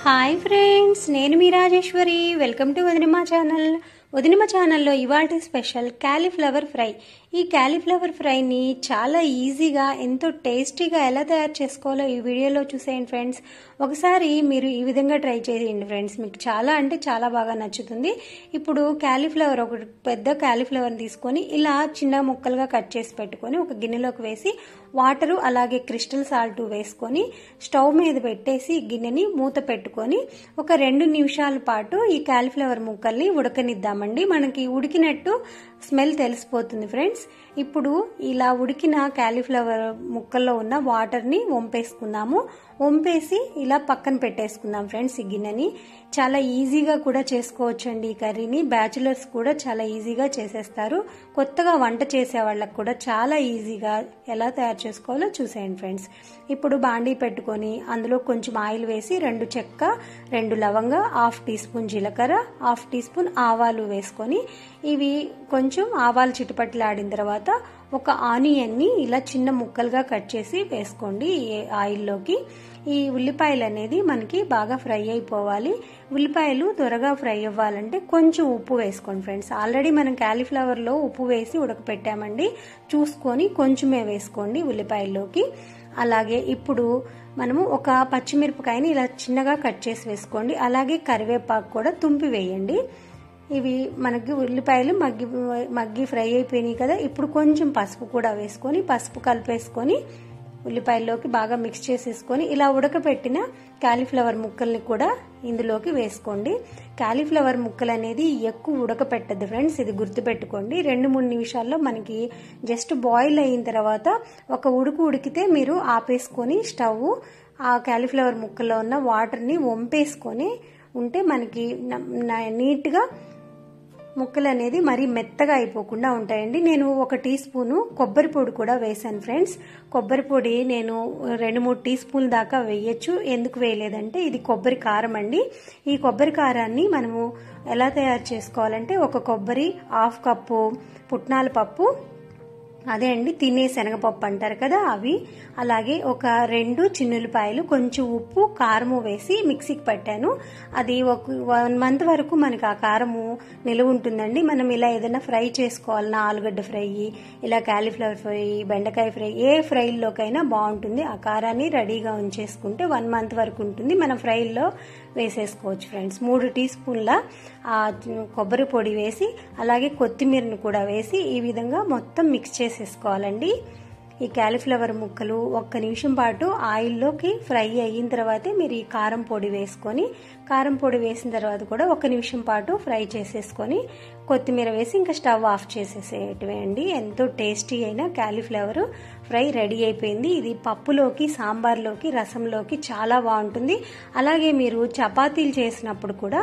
Hi friends, నేను మీ Rajeshwari. Welcome to Vadinima channel. Vadinima ఛానల్లో ఇవాల్టి స్పెషల్ క్యాలీఫ్లవర్ ఫ్రై. ఈ క్యాలీఫ్లవర్ ఫ్రైని చాలా ఈజీగా ఎంతో టేస్టీగా ఎలా తయారు చేసుకోవాలో ఈ వీడియోలో చూసేయండి ఫ్రెండ్స్. ఒకసారి మీరు ఈ విధంగా ట్రై చేయండి ఫ్రెండ్స్, మీకు చాలా అంటే చాలా బాగా నచ్చుతుంది. ఇప్పుడు క్యాలీఫ్లవర్, ఒక పెద్ద క్యాలీఫ్లవర్ని తీసుకొని ఇలా చిన్న ముక్కలుగా కట్ చేసి పెట్టుకొని ఒక గిన్నెలోకి వేసి వాటరు అలాగే క్రిస్టల్ సాల్ట్ వేసుకొని స్టవ్ మీద పెట్టేసి గిన్నెని మూత పెట్టుకొని ఒక 2 నిమిషాల పాటు ఈ క్యాలీఫ్లవర్ ముక్కల్ని ఉడకనిద్దామండి. మనకి ఉడికినట్టు స్మెల్ తెలిసిపోతుంది ఫ్రెండ్స్. ఇప్పుడు ఇలా ఉడికిన క్యాలీఫ్లవర్ ముక్కల్లో ఉన్న వాటర్ని వంపేసుకుందాము. వంపేసి ఇలా పక్కన పెట్టేసుకుందాం ఫ్రెండ్స్. ఈ గిన్నెని చాలా ఈజీగా కూడా చేసుకోవచ్చండి. ఈ కర్రీని బ్యాచులర్స్ కూడా చాలా ఈజీగా చేసేస్తారు. కొత్తగా వంట చేసే వాళ్ళకి కూడా చాలా ఈజీగా ఎలా తయారు చేసుకోవాలో చూసేయండి ఫ్రెండ్స్. ఇప్పుడు బాండీ పెట్టుకొని అందులో కొంచెం ఆయిల్ వేసి 2 చెక్క, 2 లవంగ, 1/2 టీ స్పూన్ జీలకర్ర, 1/2 టీ స్పూన్ ఆవాలు వేసుకొని ఇవి కొంచెం ఆవాలు చిటపట్లాడిన తర్వాత ఒక ఆనియన్ని ఇలా చిన్న ముక్కలుగా కట్ చేసి వేసుకోండి ఈ ఆయిల్లోకి. ఈ ఉల్లిపాయలు అనేది మనకి బాగా ఫ్రై అయిపోవాలి. ఉల్లిపాయలు త్వరగా ఫ్రై అవ్వాలంటే కొంచెం ఉప్పు వేసుకోండి ఫ్రెండ్స్. ఆల్రెడీ మనం క్యాలీఫ్లవర్లో ఉప్పు వేసి ఉడకపెట్టామండి, చూసుకొని కొంచెమే వేసుకోండి ఉల్లిపాయల్లోకి. అలాగే ఇప్పుడు మనము ఒక పచ్చిమిరపకాయని ఇలా చిన్నగా కట్ చేసి వేసుకోండి. అలాగే కరివేపాకు కూడా తుంపి వేయండి. ఇవి మనకి ఉల్లిపాయలు మగ్గి ఫ్రై అయిపోయినాయి కదా. ఇప్పుడు కొంచెం పసుపు కూడా వేసుకొని పసుపు కలిపేసుకొని ఉల్లిపాయల్లోకి బాగా మిక్స్ చేసేసుకొని ఇలా ఉడకపెట్టిన క్యాలీఫ్లవర్ ముక్కల్ని కూడా ఇందులోకి వేసుకోండి. క్యాలీఫ్లవర్ ముక్కలు అనేది ఎక్కువ ఉడకపెట్టద్దు ఫ్రెండ్స్, ఇది గుర్తుపెట్టుకోండి. 2-3 నిమిషాల్లో మనకి జస్ట్ బాయిల్ అయిన తర్వాత ఒక ఉడికితే మీరు ఆపేసుకొని స్టవ్ ఆ క్యాలీఫ్లవర్ ముక్కల్లో ఉన్న వాటర్ని వంపేసుకొని ఉంటే మనకి నీట్గా ముక్కలు అనేది మరీ మెత్తగా అయిపోకుండా ఉంటాయండి. నేను 1 టీ స్పూను కొబ్బరి పొడి కూడా వేసాను ఫ్రెండ్స్. కొబ్బరి పొడి నేను 2-3 టీ స్పూన్ల దాకా వేయచ్చు. ఎందుకు వేయలేదంటే ఇది కొబ్బరి కారం అండి. ఈ కొబ్బరి కారాన్ని మనము ఎలా తయారు చేసుకోవాలంటే ఒక కొబ్బరి, 1/2 కప్పు పుట్నాల పప్పు, అదే అండి తినే శనగపప్పు అంటారు కదా, అవి, అలాగే ఒక 2 చిన్నులపాయలు, కొంచెం ఉప్పు, కారము వేసి మిక్సీకి పెట్టాను. అది ఒక 1 మంత్ వరకు మనకి ఆ కారము నిలువ ఉంటుందండి. మనం ఇలా ఏదైనా ఫ్రై చేసుకోవాలన్నా, ఆలుగడ్డ ఫ్రై, ఇలా క్యాలీఫ్లవర్ ఫ్రై, బెండకాయ ఫ్రై, ఏ ఫ్రైల్లోకైనా బాగుంటుంది. ఆ కారాన్ని రెడీగా ఉంచేసుకుంటే 1 మంత్ వరకు ఉంటుంది. మనం ఫ్రైల్లో వేసేసుకోవచ్చు ఫ్రెండ్స్. 3 టీ స్పూన్ల కొబ్బరి పొడి వేసి అలాగే కొత్తిమీరను కూడా వేసి ఈ విధంగా మొత్తం మిక్స్ చేసేసుకోవాలండి. ఈ క్యాలీఫ్లవర్ ముక్కలు 1 నిమిషం పాటు ఆయిల్లోకి ఫ్రై అయిన తర్వాతే మీరు ఈ కారం పొడి వేసుకొని, కారం పొడి వేసిన తర్వాత కూడా 1 నిమిషం పాటు ఫ్రై చేసేసుకొని కొత్తిమీర వేసి ఇంకా స్టవ్ ఆఫ్ చేసేసేయటమే అండి. ఎంతో టేస్టీ అయిన క్యాలీఫ్లవర్ ఫ్రై రెడీ అయిపోయింది. ఇది పప్పులోకి, సాంబార్లోకి, రసంలోకి చాలా బాగుంటుంది. అలాగే మీరు చపాతీలు చేసినప్పుడు కూడా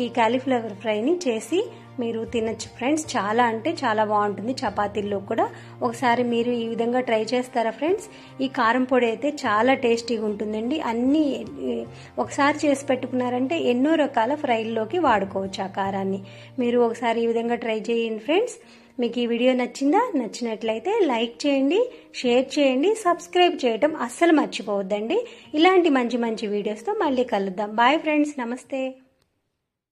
ఈ క్యాలీఫ్లవర్ ఫ్రైని చేసి మీరు తినచ్చు ఫ్రెండ్స్. చాలా అంటే చాలా బాగుంటుంది చపాతీల్లో కూడా. ఒకసారి మీరు ఈ విధంగా ట్రై చేస్తారా ఫ్రెండ్స్? ఈ కారం పొడి అయితే చాలా టేస్టీగా ఉంటుందండి. అన్నీ ఒకసారి చేసి పెట్టుకున్నారంటే ఎన్నో రకాల ఫ్రైల్లోకి వాడుకోవచ్చు ఆ కారాన్ని. మీరు ఒకసారి ఈ విధంగా ట్రై చేయండి ఫ్రెండ్స్. మీకు ఈ వీడియో నచ్చిందా? నచ్చినట్లయితే లైక్ చేయండి, షేర్ చేయండి, సబ్స్క్రైబ్ చేయటం అస్సలు మర్చిపోవద్దండి. ఇలాంటి మంచి మంచి వీడియోస్తో మళ్ళీ కలుద్దాం. బాయ్ ఫ్రెండ్స్, నమస్తే.